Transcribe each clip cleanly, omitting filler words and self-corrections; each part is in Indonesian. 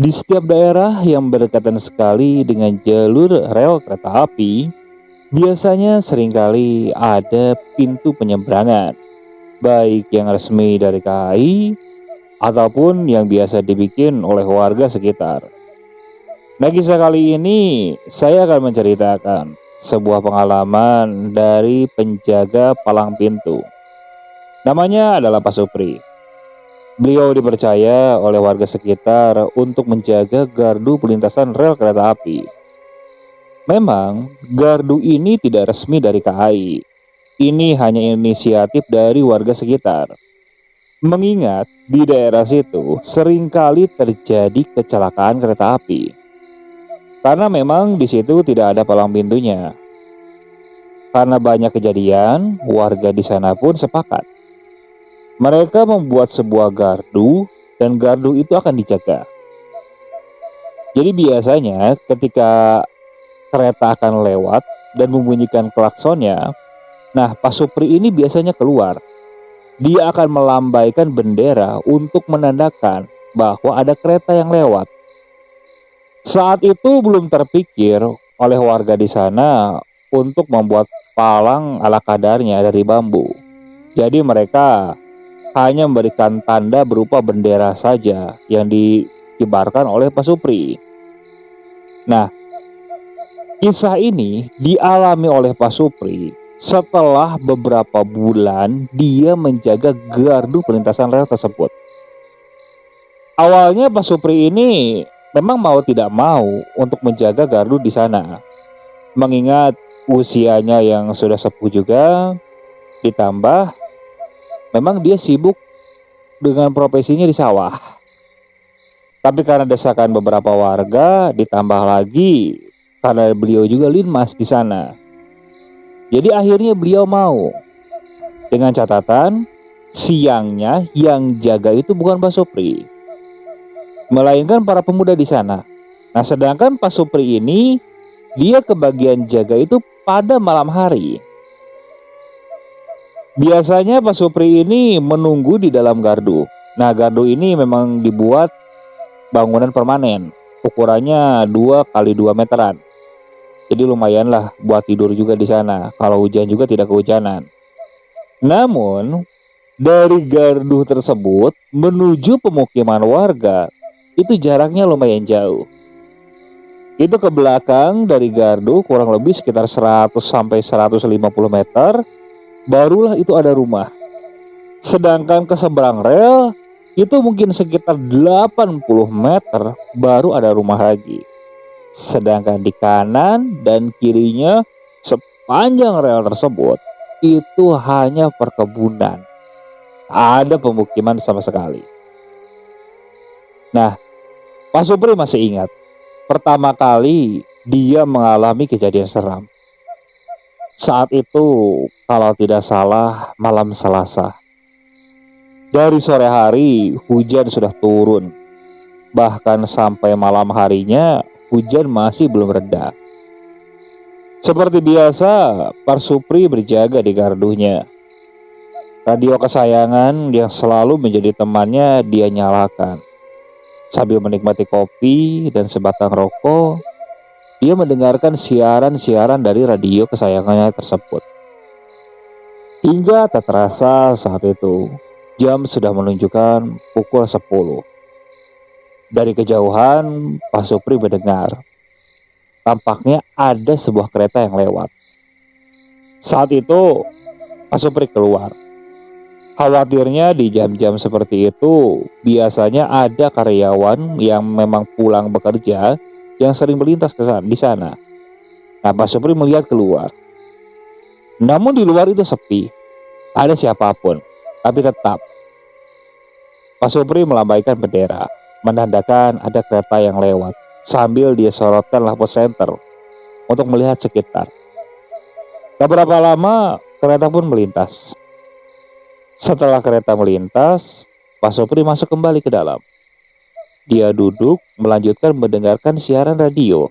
Di setiap daerah yang berdekatan sekali dengan jalur rel kereta api, biasanya seringkali ada pintu penyeberangan, baik yang resmi dari KAI ataupun yang biasa dibikin oleh warga sekitar. Nah, kisah kali ini saya akan menceritakan sebuah pengalaman dari penjaga palang pintu. Namanya adalah Pak Supri. Beliau dipercaya oleh warga sekitar untuk menjaga gardu perlintasan rel kereta api. Memang, gardu ini tidak resmi dari KAI. Ini hanya inisiatif dari warga sekitar. Mengingat di daerah situ seringkali terjadi kecelakaan kereta api. Karena memang di situ tidak ada palang pintunya. Karena banyak kejadian, warga di sana pun sepakat. Mereka membuat sebuah gardu dan gardu itu akan dijaga. Jadi biasanya ketika kereta akan lewat dan membunyikan klaksonnya, nah Pak Supri ini biasanya keluar. Dia akan melambaikan bendera untuk menandakan bahwa ada kereta yang lewat. Saat itu belum terpikir oleh warga di sana untuk membuat palang ala kadarnya dari bambu. Jadi mereka hanya memberikan tanda berupa bendera saja yang dikibarkan oleh Pak Supri. Nah, kisah ini dialami oleh Pak Supri setelah beberapa bulan dia menjaga gardu perlintasan rel tersebut. Awalnya Pak Supri ini memang mau tidak mau untuk menjaga gardu di sana. Mengingat usianya yang sudah sepuh juga, ditambah memang dia sibuk dengan profesinya di sawah. Tapi karena desakan beberapa warga, ditambah lagi karena beliau juga linmas di sana. Jadi akhirnya beliau mau. Dengan catatan, siangnya yang jaga itu bukan Pak Supri, melainkan para pemuda di sana. Nah, sedangkan Pak Supri ini dia kebagian jaga itu pada malam hari. Biasanya Pak Supri ini menunggu di dalam gardu. Nah, gardu ini memang dibuat bangunan permanen. Ukurannya 2 kali 2 meteran. Jadi lumayanlah buat tidur juga di sana. Kalau hujan juga tidak kehujanan. Namun, dari gardu tersebut menuju pemukiman warga itu jaraknya lumayan jauh. Itu ke belakang dari gardu kurang lebih sekitar 100 sampai 150 meter, barulah itu ada rumah. Sedangkan ke seberang rel itu mungkin sekitar 80 meter baru ada rumah lagi. Sedangkan di kanan dan kirinya sepanjang rel tersebut itu hanya perkebunan. Ada pemukiman sama sekali. Nah, Pak Supri masih ingat pertama kali dia mengalami kejadian seram. Saat itu kalau tidak salah malam Selasa. Dari sore hari hujan sudah turun. Bahkan sampai malam harinya hujan masih belum reda. Seperti biasa, Pak Supri berjaga di gardunya. Radio kesayangan yang selalu menjadi temannya dia nyalakan. Sambil menikmati kopi dan sebatang rokok, dia mendengarkan siaran-siaran dari radio kesayangannya tersebut. Hingga tak terasa saat itu, jam sudah menunjukkan pukul 10. Dari kejauhan, Pak Supri mendengar. Tampaknya ada sebuah kereta yang lewat. Saat itu, Pak Supri keluar. Khawatirnya di jam-jam seperti itu, biasanya ada karyawan yang memang pulang bekerja yang sering melintas di sana. Nah, Pak Supri melihat keluar. Namun di luar itu sepi, tak ada siapapun. Tapi tetap, Pak Supri melambaikan bendera, menandakan ada kereta yang lewat, sambil dia sorotkan lampu senter untuk melihat sekitar. Tak berapa lama, kereta pun melintas. Setelah kereta melintas, Pak Supri masuk kembali ke dalam. Dia duduk melanjutkan mendengarkan siaran radio.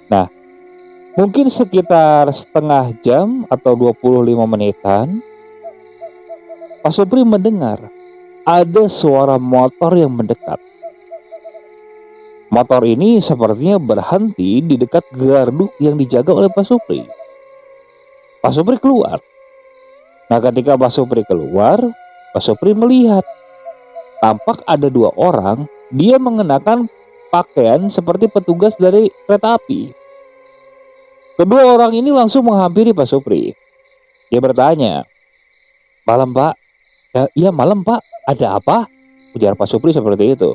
Nah, mungkin sekitar setengah jam atau 25 menitan, Pak Supri mendengar ada suara motor yang mendekat. Motor ini sepertinya berhenti di dekat gardu yang dijaga oleh Pak Supri. Pak Supri keluar. Nah, ketika Pak Supri keluar, Pak Supri melihat tampak ada dua orang. Dia mengenakan pakaian seperti petugas dari kereta api. Kedua orang ini langsung menghampiri Pak Supri. Dia bertanya, "Malam Pak." "Ya, iya malam Pak. Ada apa?" ujar Pak Supri seperti itu.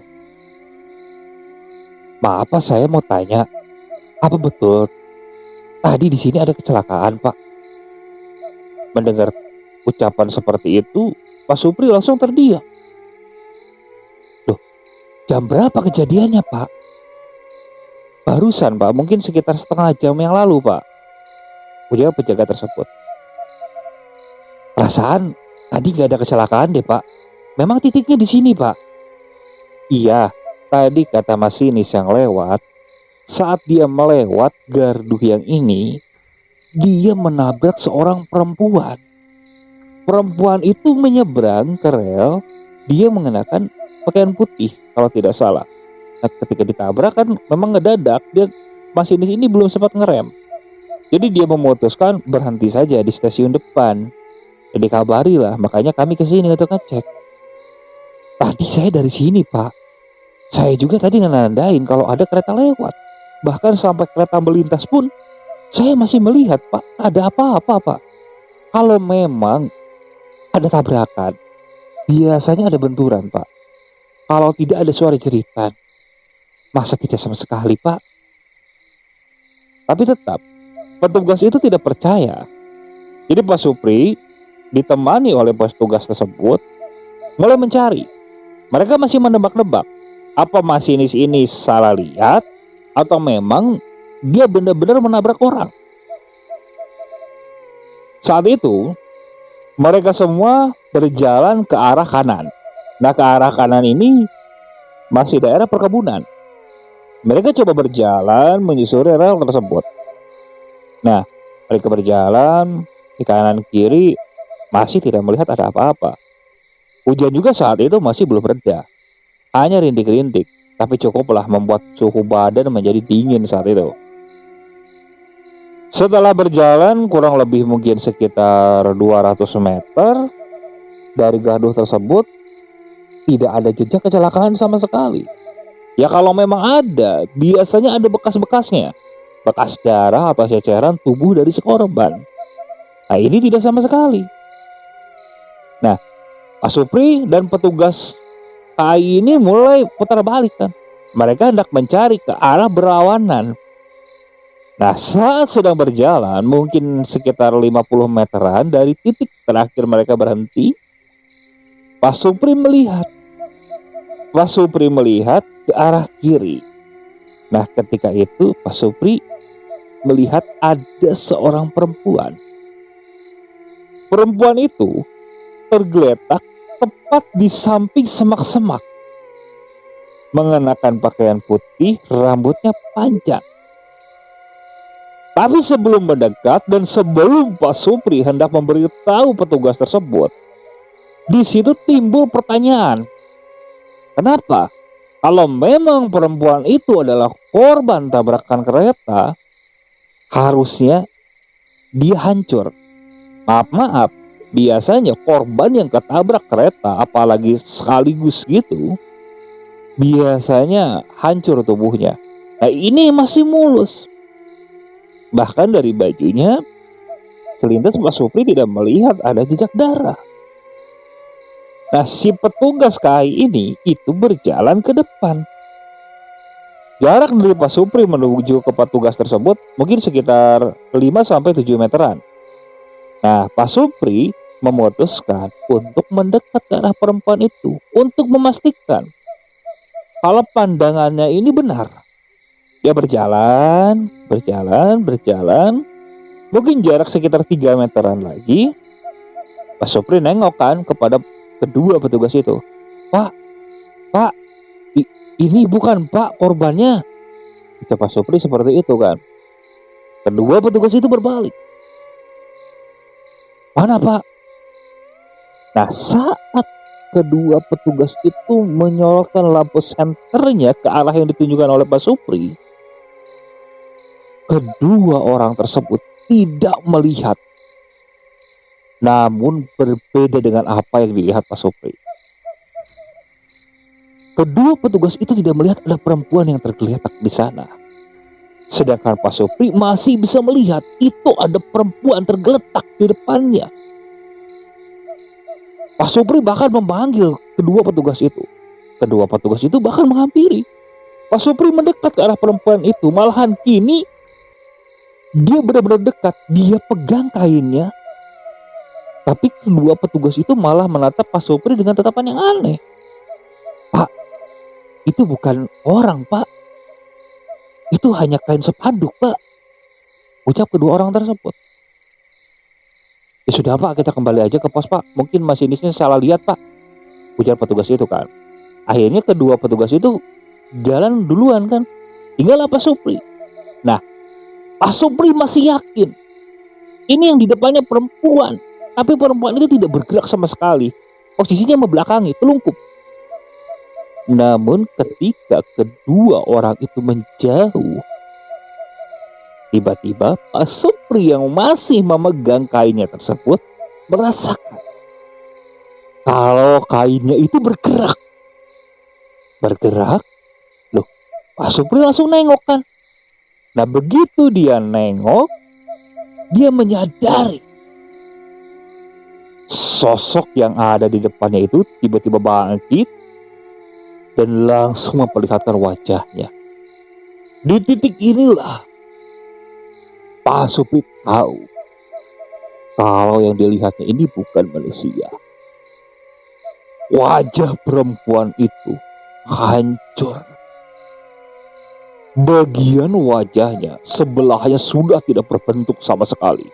"Maaf Pak, saya mau tanya, apa betul tadi di sini ada kecelakaan Pak?" Mendengar ucapan seperti itu, Pak Supri langsung terdiam. "Loh, jam berapa kejadiannya Pak?" "Barusan Pak, mungkin sekitar setengah jam yang lalu Pak," ujar penjaga tersebut. "Perasaan tadi nggak ada kecelakaan deh Pak. Memang titiknya di sini Pak." "Iya, tadi kata masinis yang lewat, saat dia melewat gardu yang ini, dia menabrak seorang perempuan. Perempuan itu menyeberang ke rel, dia mengenakan pakaian putih kalau tidak salah. Nah, ketika ditabrak kan memang ngedadak, dia masinis ini belum sempat ngerem. Jadi dia memutuskan berhenti saja di stasiun depan. Dan dikabari lah, makanya kami ke sini untuk ngecek. Tadi saya dari sini Pak. Saya juga tadi ngenandain kalau ada kereta lewat. Bahkan sampai kereta melintas pun saya masih melihat Pak, ada apa-apa Pak. Kalau memang ada tabrakan, biasanya ada benturan Pak. Kalau tidak ada suara jeritan, masa tidak sama sekali Pak?" Tapi tetap petugas itu tidak percaya. Jadi Pak Supri ditemani oleh petugas tersebut mulai mencari. Mereka masih menebak-nebak, apa masinis ini salah lihat atau memang dia benar-benar menabrak orang. Saat itu mereka semua berjalan ke arah kanan. Nah, ke arah kanan ini masih daerah perkebunan. Mereka coba berjalan menyusuri rel tersebut. Nah, mereka berjalan di kanan kiri masih tidak melihat ada apa-apa. Hujan juga saat itu masih belum reda. Hanya rintik-rintik, tapi cukuplah membuat suhu badan menjadi dingin saat itu. Setelah berjalan kurang lebih mungkin sekitar 200 meter dari gardu tersebut, tidak ada jejak kecelakaan sama sekali. Ya kalau memang ada, biasanya ada bekas-bekasnya. Bekas darah atau ceceran tubuh dari si korban. Nah, ini tidak sama sekali. Nah, Pak Supri dan petugas KAI ini mulai putar balik kan. Mereka hendak mencari ke arah berlawanan. Nah, saat sedang berjalan mungkin sekitar 50 meteran dari titik terakhir mereka berhenti, Pak Supri melihat ke arah kiri. Nah, ketika itu Pak Supri melihat ada seorang perempuan. Perempuan itu tergeletak tepat di samping semak-semak. Mengenakan pakaian putih, rambutnya panjang. Tapi sebelum mendekat dan sebelum Pak Supri hendak memberitahu petugas tersebut, di situ timbul pertanyaan. Kenapa? Kalau memang perempuan itu adalah korban tabrakan kereta, harusnya dia hancur. Maaf, biasanya korban yang ketabrak kereta, apalagi sekaligus gitu, biasanya hancur tubuhnya. Nah, ini masih mulus. Bahkan dari bajunya, selintas Pak Supri tidak melihat ada jejak darah. Nah, si petugas KAI ini itu berjalan ke depan. Jarak dari Pak Supri menuju ke petugas tersebut mungkin sekitar 5-7 meteran. Nah, Pak Supri memutuskan untuk mendekat ke arah perempuan itu untuk memastikan kalau pandangannya ini benar. Dia berjalan. Mungkin jarak sekitar 3 meteran lagi, Pak Supri nengok kan kepada kedua petugas itu. Pak, ini bukan Pak korbannya. Kata Pak Supri seperti itu kan. Kedua petugas itu berbalik. Mana Pak? Nah, saat kedua petugas itu menyorotkan lampu senternya ke arah yang ditunjukkan oleh Pak Supri, kedua orang tersebut tidak melihat, namun berbeda dengan apa yang dilihat Pak Supri. Kedua petugas itu tidak melihat ada perempuan yang tergeletak di sana. Sedangkan Pak Supri masih bisa melihat itu ada perempuan tergeletak di depannya. Pak Supri bahkan memanggil kedua petugas itu. Kedua petugas itu bahkan menghampiri. Pak Supri mendekat ke arah perempuan itu. Malahan kini dia benar-benar dekat. Dia pegang kainnya. Tapi kedua petugas itu malah menatap Pak Supri dengan tatapan yang aneh. Pak, itu bukan orang, Pak. Itu hanya kain spanduk, Pak, ucap kedua orang tersebut. Ya sudah, Pak, kita kembali aja ke pos, Pak. Mungkin masinisnya salah lihat, Pak, ujar petugas itu kan. Akhirnya kedua petugas itu jalan duluan kan. Tinggallah Pak Supri. Nah, Pak Supri masih yakin ini yang di depannya perempuan. Tapi perempuan itu tidak bergerak sama sekali. Posisinya membelakangi, telungkup. Namun ketika kedua orang itu menjauh, tiba-tiba Pak Supri yang masih memegang kainnya tersebut merasakan kalau kainnya itu bergerak. Bergerak? Loh, Pak Supri langsung nengok kan. Nah, begitu dia nengok, dia menyadari sosok yang ada di depannya itu tiba-tiba bangkit dan langsung memperlihatkan wajahnya. Di titik inilah Pak Supri tahu kalau yang dilihatnya ini bukan manusia. Wajah perempuan itu hancur. Bagian wajahnya sebelahnya sudah tidak berbentuk sama sekali.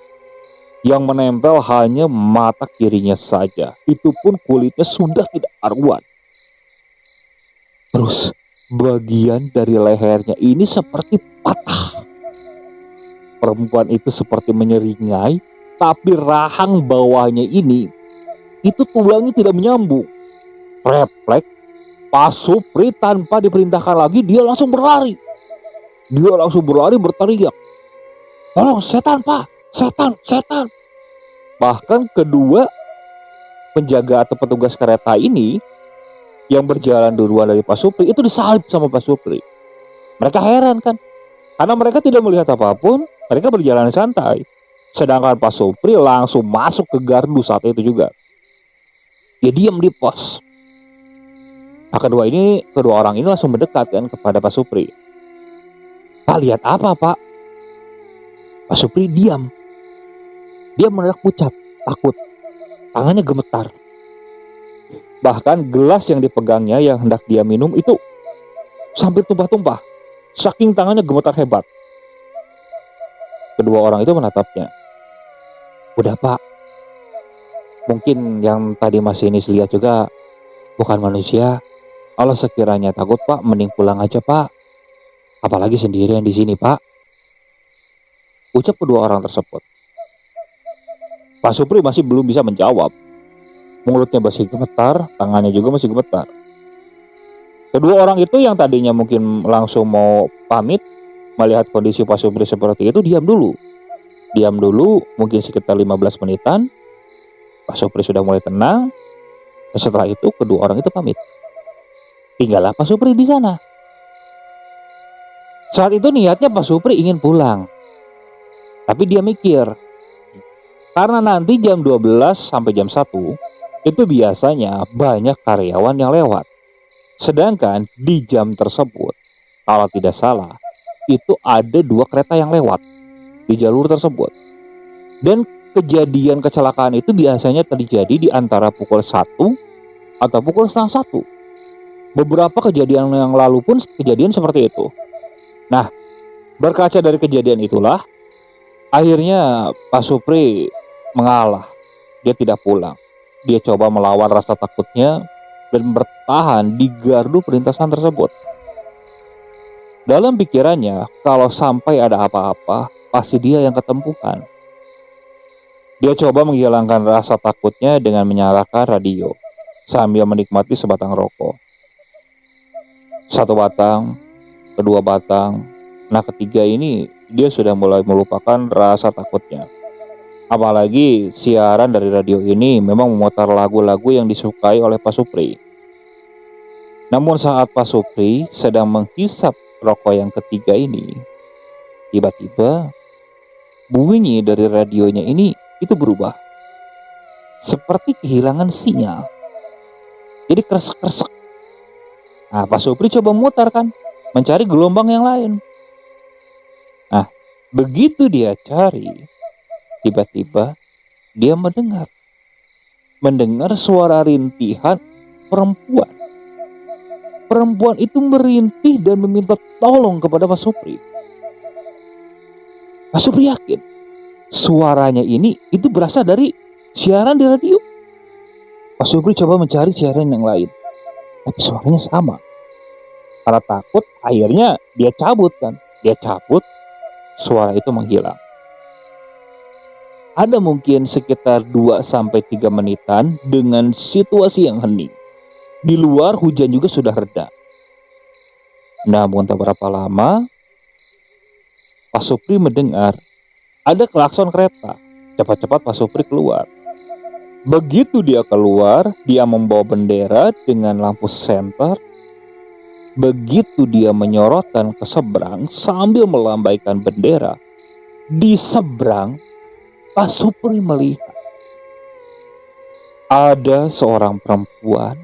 Yang menempel hanya mata kirinya saja. Itu pun kulitnya sudah tidak karuan. Terus bagian dari lehernya ini seperti patah. Perempuan itu seperti menyeringai, tapi rahang bawahnya ini itu tulangnya tidak menyambung. Refleks Pak Supri tanpa diperintahkan lagi dia langsung berlari. Dia langsung berlari berteriak, "Tolong, setan, Pak! Setan, setan!" Bahkan kedua penjaga atau petugas kereta ini yang berjalan duluan dari Pak Supri itu disalib sama Pak Supri. Mereka heran kan, karena mereka tidak melihat apapun, mereka berjalan santai. Sedangkan Pak Supri langsung masuk ke gardu saat itu juga. Dia diam di pos. Nah, kedua orang ini langsung mendekat kan kepada Pak Supri. "Pak, lihat apa, Pak?" Pak Supri diam. Dia mendadak pucat, takut. Tangannya gemetar. Bahkan gelas yang dipegangnya yang hendak dia minum itu sampai tumpah-tumpah. Saking tangannya gemetar hebat. Kedua orang itu menatapnya. "Udah, Pak. Mungkin yang tadi masinis lihat juga bukan manusia. Kalau sekiranya takut, Pak, mending pulang aja, Pak. Apalagi sendirian di sini, Pak," ucap kedua orang tersebut. Pak Supri masih belum bisa menjawab. Mulutnya masih gemetar, tangannya juga masih gemetar. Kedua orang itu yang tadinya mungkin langsung mau pamit, melihat kondisi Pak Supri seperti itu, diam dulu. Diam dulu, mungkin sekitar 15 menitan. Pak Supri sudah mulai tenang. Dan setelah itu kedua orang itu pamit. Tinggallah Pak Supri di sana. Saat itu niatnya Pak Supri ingin pulang. Tapi dia mikir, karena nanti jam 12 sampai jam 1 itu biasanya banyak karyawan yang lewat. Sedangkan di jam tersebut, kalau tidak salah, itu ada 2 kereta yang lewat di jalur tersebut. Dan kejadian kecelakaan itu biasanya terjadi di antara pukul 1 atau pukul setengah 1. Beberapa kejadian yang lalu pun kejadian seperti itu. Nah, berkaca dari kejadian itulah, akhirnya Pak Supri mengalah. Dia tidak pulang. Dia coba melawan rasa takutnya dan bertahan di gardu perlintasan tersebut. Dalam pikirannya, kalau sampai ada apa-apa, pasti dia yang ketempuhan. Dia coba menghilangkan rasa takutnya dengan menyalakan radio sambil menikmati sebatang rokok. Satu batang, kedua batang. Nah, ketiga ini dia sudah mulai melupakan rasa takutnya. Apalagi siaran dari radio ini memang memutar lagu-lagu yang disukai oleh Pak Supri. Namun saat Pak Supri sedang menghisap rokok yang ketiga ini, tiba-tiba bunyi dari radionya ini itu berubah. Seperti kehilangan sinyal. Jadi kresek-kresek. Nah, Pak Supri coba memutar kan, mencari gelombang yang lain. Nah, begitu dia cari, tiba-tiba dia mendengar suara rintihan perempuan. Perempuan itu merintih dan meminta tolong kepada Pak Supri. Pak Supri yakin suaranya ini itu berasal dari siaran di radio. Pak Supri coba mencari siaran yang lain, tapi suaranya sama. Karena takut, akhirnya dia cabut, suara itu menghilang. Ada mungkin sekitar 2-3 menitan dengan situasi yang hening. Di luar hujan juga sudah reda. Namun tak berapa lama, Pak Supri mendengar ada klakson kereta. Cepat-cepat Pak Supri keluar. Begitu dia keluar, dia membawa bendera dengan lampu senter. Begitu dia menyorotkan ke seberang sambil melambaikan bendera, di seberang Pak Supri melihat ada seorang perempuan,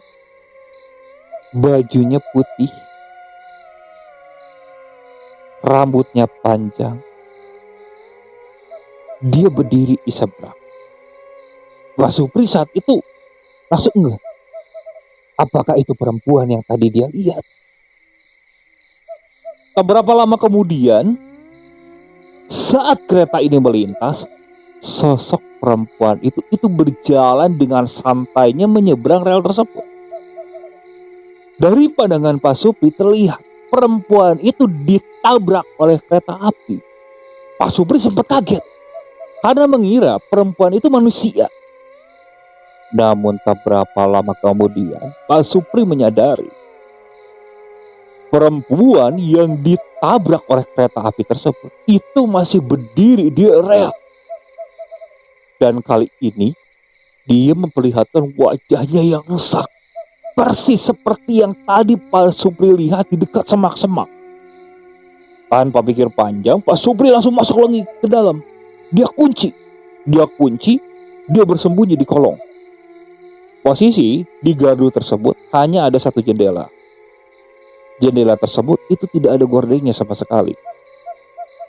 bajunya putih, rambutnya panjang. Dia berdiri di seberang. Pak Supri saat itu langsung ngeh, apakah itu perempuan yang tadi dia lihat? Tak berapa lama kemudian, saat kereta ini melintas, sosok perempuan itu berjalan dengan santainya menyeberang rel tersebut. Dari pandangan Pak Supri terlihat perempuan itu ditabrak oleh kereta api. Pak Supri sempat kaget karena mengira perempuan itu manusia. Namun tak berapa lama kemudian, Pak Supri menyadari perempuan yang ditabrak oleh kereta api tersebut itu masih berdiri di rel. Dan kali ini dia memperlihatkan wajahnya yang rusak, persis seperti yang tadi Pak Supri lihat di dekat semak-semak. Tanpa pikir panjang, Pak Supri langsung masuk lagi ke dalam. Dia kunci, dia bersembunyi di kolong. Posisi di gardu tersebut hanya ada satu jendela. Jendela tersebut itu tidak ada gordengnya sama sekali.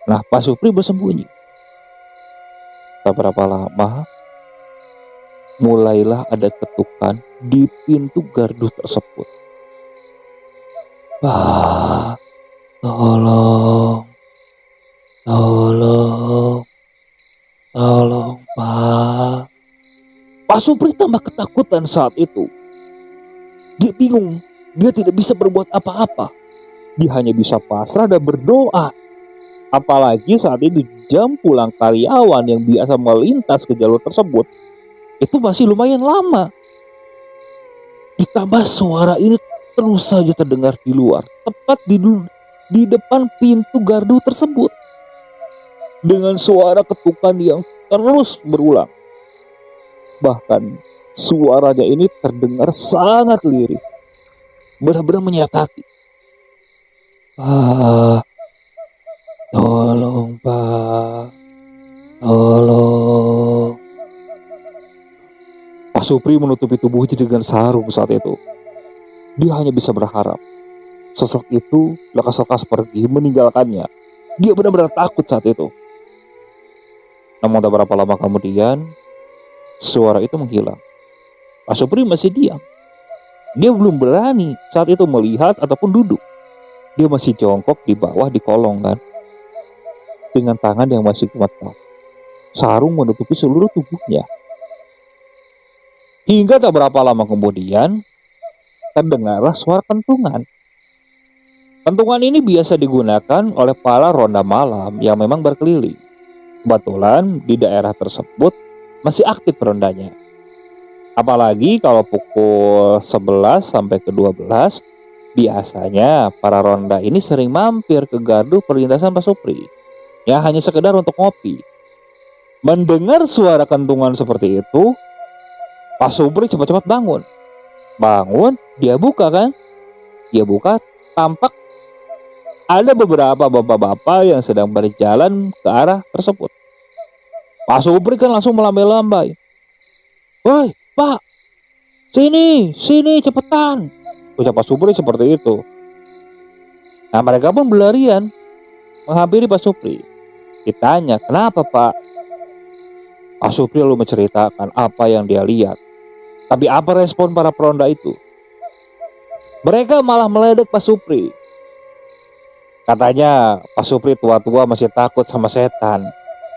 Nah, Pak Supri bersembunyi. Tak berapa lama, mulailah ada ketukan di pintu gardu tersebut. Pak, tolong, Pak. Pak Supri tambah ketakutan saat itu. Dia bingung. Dia tidak bisa berbuat apa-apa. Dia hanya bisa pasrah dan berdoa. Apalagi saat itu jam pulang karyawan yang biasa melintas ke jalur tersebut itu masih lumayan lama. Ditambah suara ini terus saja terdengar di luar, tepat di depan pintu gardu tersebut. Dengan suara ketukan yang terus berulang. Bahkan suaranya ini terdengar sangat lirih. Benar-benar menyatati. Pak, tolong Pak, tolong. Pak Supri menutupi tubuhnya dengan sarung saat itu. Dia hanya bisa berharap sosok itu lekas-lekas pergi meninggalkannya. Dia benar-benar takut saat itu. Namun tak berapa lama kemudian, suara itu menghilang. Pak Supri masih diam. Dia belum berani saat itu melihat ataupun duduk. Dia masih jongkok di bawah di kolong kan. Dengan tangan yang masih gemetar. Sarung menutupi seluruh tubuhnya. Hingga tak berapa lama kemudian, terdengarlah suara kentungan. Kentungan ini biasa digunakan oleh para ronda malam yang memang berkeliling. Kebetulan di daerah tersebut masih aktif rondanya. Apalagi kalau pukul 11 sampai ke 12, biasanya para ronda ini sering mampir ke gardu perlintasan Pak Supri. Ya hanya sekedar untuk ngopi. Mendengar suara kentungan seperti itu, Pak Supri cepat-cepat bangun. Bangun, dia buka kan? Dia buka, tampak ada beberapa bapak-bapak yang sedang berjalan ke arah tersebut. Pak Supri kan langsung melambai-lambai. "Woi, Pak, sini, cepetan!" Ucap Pak Supri seperti itu. Nah, mereka pun berlarian menghampiri Pak Supri. Ditanya, "Kenapa, Pak?" Pak Supri lalu menceritakan apa yang dia lihat. Tapi apa respon para peronda itu? Mereka malah meledek Pak Supri. Katanya Pak Supri tua-tua masih takut sama setan.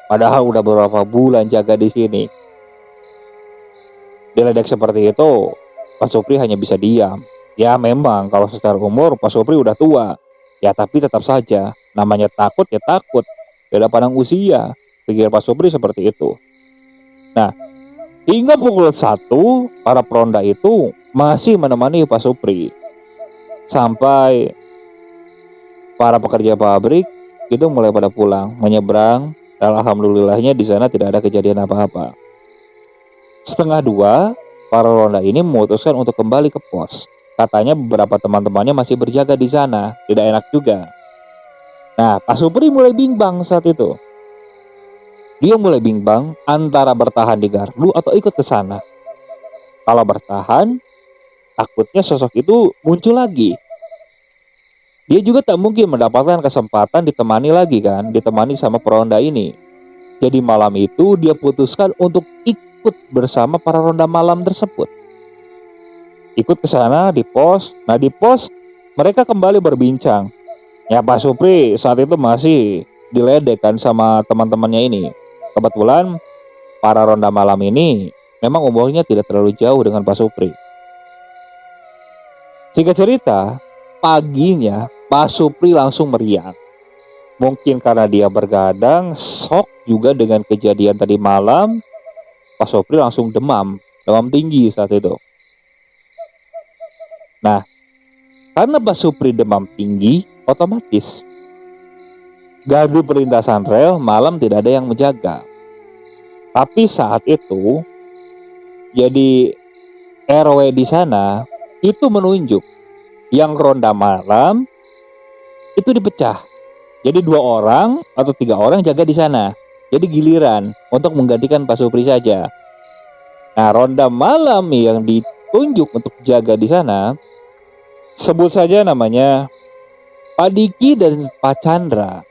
Padahal udah beberapa bulan jaga di sini. Diledek seperti itu, Pak Supri hanya bisa diam. Ya memang kalau secara umur Pak Supri udah tua. Ya tapi tetap saja, namanya takut ya takut. Beda pandang usia, pikir Pak Supri seperti itu. Nah, hingga pukul 1, para peronda itu masih menemani Pak Supri. Sampai para pekerja pabrik itu mulai pada pulang, menyeberang. Dan alhamdulillahnya di sana tidak ada kejadian apa-apa. Setengah 2, para ronda ini memutuskan untuk kembali ke pos. Katanya beberapa teman-temannya masih berjaga di sana, tidak enak juga. Nah, Pak Supri mulai bimbang saat itu. Dia mulai bimbang antara bertahan di gardu atau ikut ke sana. Kalau bertahan, takutnya sosok itu muncul lagi. Dia juga tak mungkin mendapatkan kesempatan ditemani lagi kan, ditemani sama peronda ini. Jadi malam itu dia putuskan untuk ikut bersama para ronda malam tersebut. Ikut ke sana di pos. Nah di pos mereka kembali berbincang. Ya Pak Supri saat itu masih diledek kan sama teman-temannya ini. Kebetulan para ronda malam ini memang umurnya tidak terlalu jauh dengan Pak Supri. Singkat cerita, paginya Pak Supri langsung meriang. Mungkin karena dia bergadang, shock juga dengan kejadian tadi malam. Pak Supri langsung demam tinggi saat itu. Nah, karena Pak Supri demam tinggi, otomatis gardu perlintasan rel malam tidak ada yang menjaga. Tapi saat itu, jadi RW di sana itu menunjuk yang ronda malam itu dipecah. Jadi 2 orang atau 3 orang jaga di sana. Jadi giliran untuk menggantikan Pak Supri saja. Nah, ronda malam yang ditunjuk untuk jaga di sana, sebut saja namanya Pak Diki dan Pak Chandra.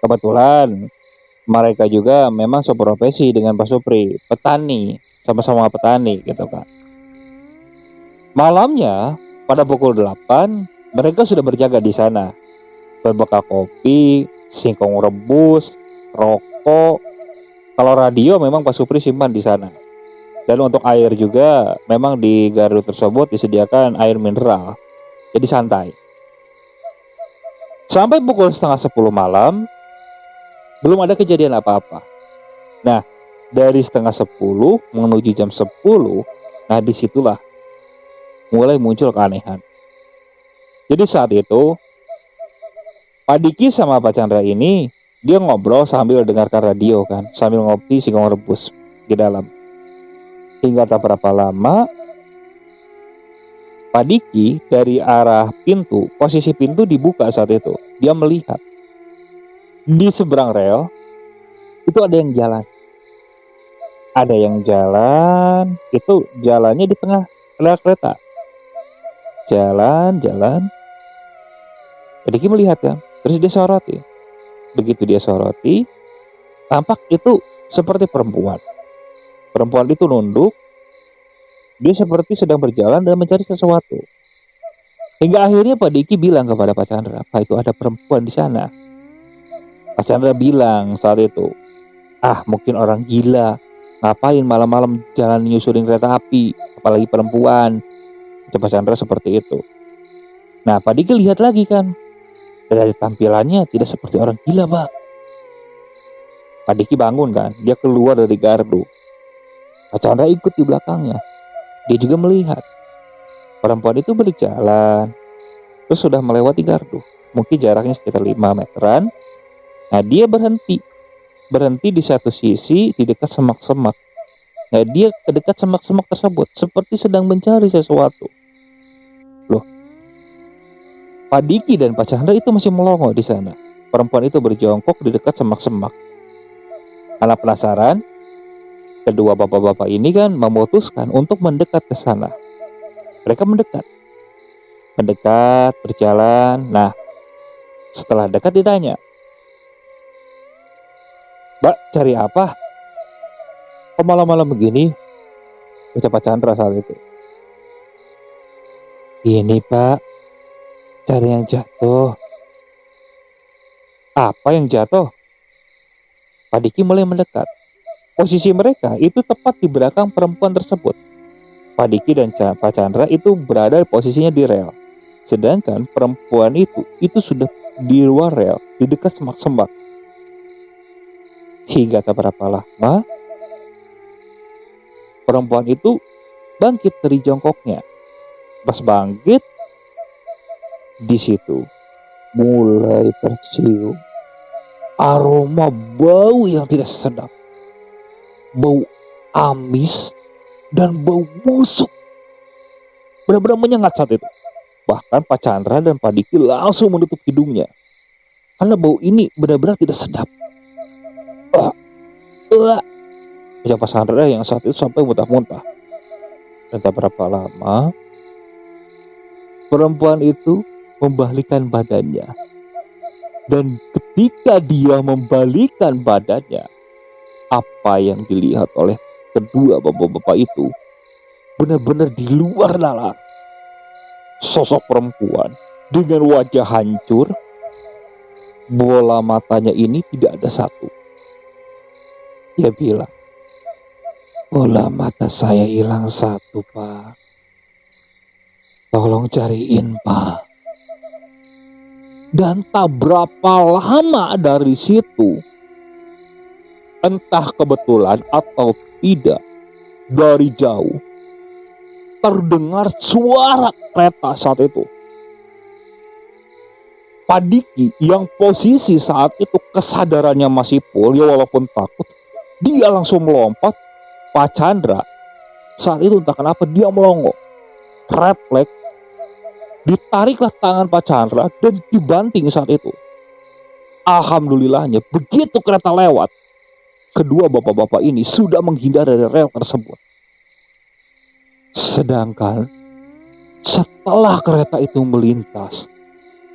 Kebetulan mereka juga memang seprofesi dengan Pak Supri, petani, sama-sama petani gitu kan. Malamnya pada pukul 8 mereka sudah berjaga di sana. Berbekal kopi, singkong rebus, rokok. Kalau radio memang Pak Supri simpan di sana. Dan untuk air juga memang di gardu tersebut disediakan air mineral. Jadi santai. Sampai pukul setengah 10 malam belum ada kejadian apa-apa. Nah, dari setengah 10 menuju jam 10, nah disitulah mulai muncul keanehan. Jadi saat itu Pak Diki sama Pak Chandra ini dia ngobrol sambil dengarkan radio kan, sambil ngopi singkong rebus di dalam. Hingga tak berapa lama Pak Diki dari arah pintu, posisi pintu dibuka saat itu. Dia melihat di seberang rel itu ada yang jalan. Ada yang jalan, itu jalannya di tengah rel kereta. Jalan. Pak Diki melihat kan. Terus dia soroti. Begitu dia soroti, tampak itu seperti perempuan. Perempuan itu nunduk. Dia seperti sedang berjalan dan mencari sesuatu. Hingga akhirnya Pak Diki bilang kepada Pak Chandra, "Pak, itu ada perempuan di sana." Pak Chandra bilang saat itu, "Ah, mungkin orang gila. Ngapain malam-malam jalan nyusurin kereta api, apalagi perempuan." Pak Chandra seperti itu. Nah, Pak Diki lihat lagi kan. Dari tampilannya tidak seperti orang gila, Pak. Pak Diki bangun kan, dia keluar dari gardu. Pak Chandra ikut di belakangnya. Dia juga melihat perempuan itu berjalan, terus sudah melewati gardu. Mungkin jaraknya sekitar 5 meteran. Nah, dia berhenti di satu sisi di dekat semak-semak. Nah, dia ke dekat semak-semak tersebut seperti sedang mencari sesuatu. Loh, Pak Diki dan Pak Chandra itu masih melongo di sana. Perempuan itu berjongkok di dekat semak-semak. Karena penasaran, kedua bapak-bapak ini kan memutuskan untuk mendekat ke sana. Mereka mendekat, berjalan. Nah, setelah dekat ditanya, "Mbak, cari apa? Kok malam-malam begini?" Ucap Pak Chandra saat itu. "Ini Pak, cari yang jatuh." "Apa yang jatuh?" Pak Diki mulai mendekat. Posisi mereka itu tepat di belakang perempuan tersebut. Pak Diki dan Pak Chandra itu berada posisinya di rel. Sedangkan perempuan itu sudah di luar rel, di dekat semak-semak. Hingga tak berapa lama, perempuan itu bangkit dari jongkoknya. Pas bangkit, di situ mulai tercium aroma bau yang tidak sedap. Bau amis dan bau busuk. Benar-benar menyengat saat itu. Bahkan Pak Chandra dan Pak Diki langsung menutup hidungnya. Karena bau ini benar-benar tidak sedap. Ucap Pak Chandra yang saat itu sampai muntah-muntah. Dan tak berapa lama, perempuan itu membalikkan badannya. Dan ketika dia membalikkan badannya, apa yang dilihat oleh kedua bapak-bapak itu benar-benar di luar nalar. Sosok perempuan dengan wajah hancur, bola matanya ini tidak ada satu. Dia bilang, "Bola mata saya hilang satu, Pak. Tolong cariin, Pak." Dan tak berapa lama dari situ, entah kebetulan atau tidak, dari jauh terdengar suara kereta saat itu. Pak Diki yang posisi saat itu kesadarannya masih full, ya walaupun takut, dia langsung melompat. Pak Chandra saat itu entah kenapa dia melongo. Refleks, ditariklah tangan Pak Chandra dan dibanting saat itu. Alhamdulillahnya begitu kereta lewat, kedua bapak-bapak ini sudah menghindar dari rel tersebut. Sedangkan setelah kereta itu melintas,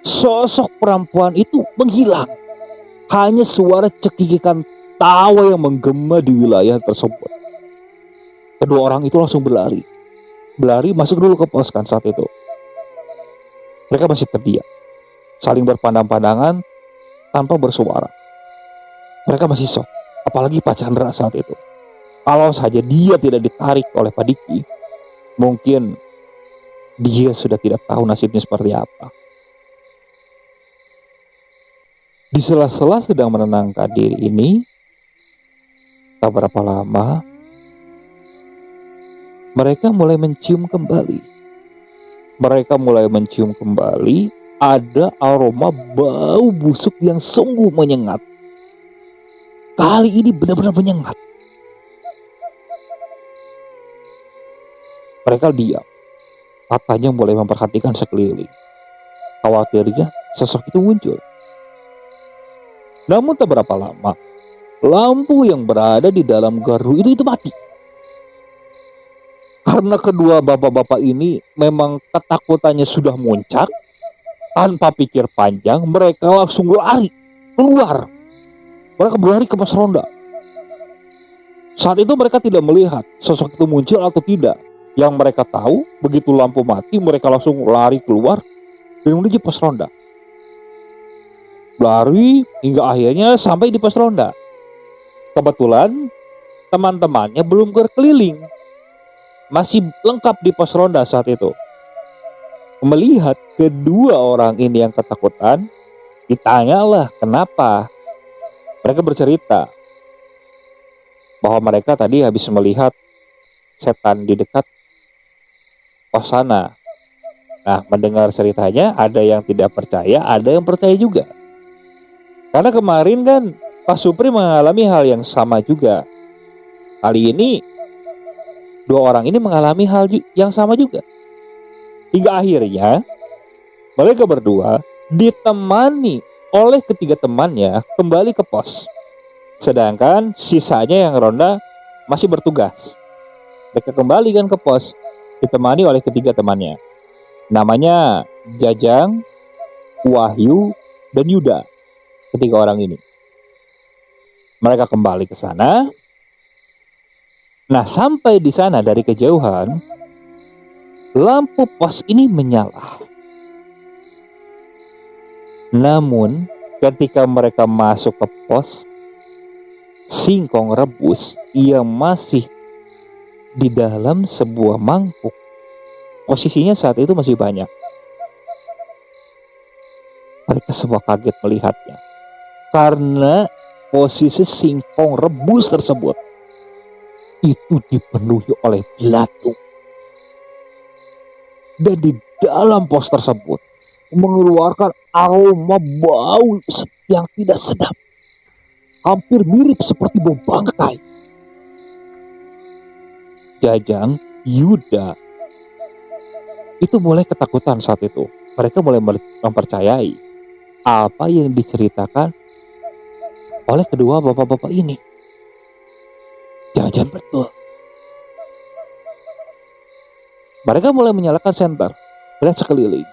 sosok perempuan itu menghilang. Hanya suara cekikikan tawa yang menggema di wilayah tersebut. Kedua orang itu langsung berlari masuk dulu ke pos kan saat itu. Mereka masih terdiam, saling berpandang-pandangan tanpa bersuara. Mereka masih shock, apalagi Pak Chandra saat itu. Kalau saja dia tidak ditarik oleh Pak Diki, mungkin dia sudah tidak tahu nasibnya seperti apa. Di sela-sela sedang menenangkan diri ini, tak berapa lama, mereka mulai mencium kembali. Ada aroma bau busuk yang sungguh menyengat. Kali ini benar-benar menyengat. Mereka diam. Matanya mulai memperhatikan sekeliling. Khawatirnya sosok itu muncul. Namun tak berapa lama, lampu yang berada di dalam gardu itu mati. Karena kedua bapak-bapak ini memang ketakutannya sudah muncak, tanpa pikir panjang mereka langsung lari keluar. Mereka berlari ke pos ronda. Saat itu mereka tidak melihat sosok itu muncul atau tidak. Yang mereka tahu, begitu lampu mati mereka langsung lari keluar dan menuju pos ronda. Lari hingga akhirnya sampai di pos ronda. Kebetulan teman-temannya belum berkeliling, masih lengkap di pos ronda saat itu. Melihat kedua orang ini yang ketakutan, ditanyalah kenapa. Mereka bercerita bahwa mereka tadi habis melihat setan di dekat pos sana. Nah, mendengar ceritanya ada yang tidak percaya, ada yang percaya juga. Karena kemarin kan Pak Supri mengalami hal yang sama juga. Kali ini dua orang ini mengalami hal yang sama juga. Hingga akhirnya mereka berdua ditemani oleh ketiga temannya kembali ke pos. Sedangkan sisanya yang ronda masih bertugas. Mereka kembali kan ke pos ditemani oleh ketiga temannya. Namanya Jajang, Wahyu, dan Yuda. Ketiga orang ini. Mereka kembali ke sana. Nah, sampai di sana dari kejauhan, lampu pos ini menyala. Namun, ketika mereka masuk ke pos, singkong rebus yang masih di dalam sebuah mangkuk. Posisinya saat itu masih banyak. Mereka semua kaget melihatnya. Karena posisi singkong rebus tersebut itu dipenuhi oleh belatung. Dan di dalam pos tersebut mengeluarkan aroma bau yang tidak sedap. Hampir mirip seperti bau bangkai. Jajang, Yuda itu mulai ketakutan saat itu. Mereka mulai mempercayai apa yang diceritakan oleh kedua bapak-bapak ini. Jangan-jangan betul. Mereka mulai menyalakan senter, melihat sekeliling.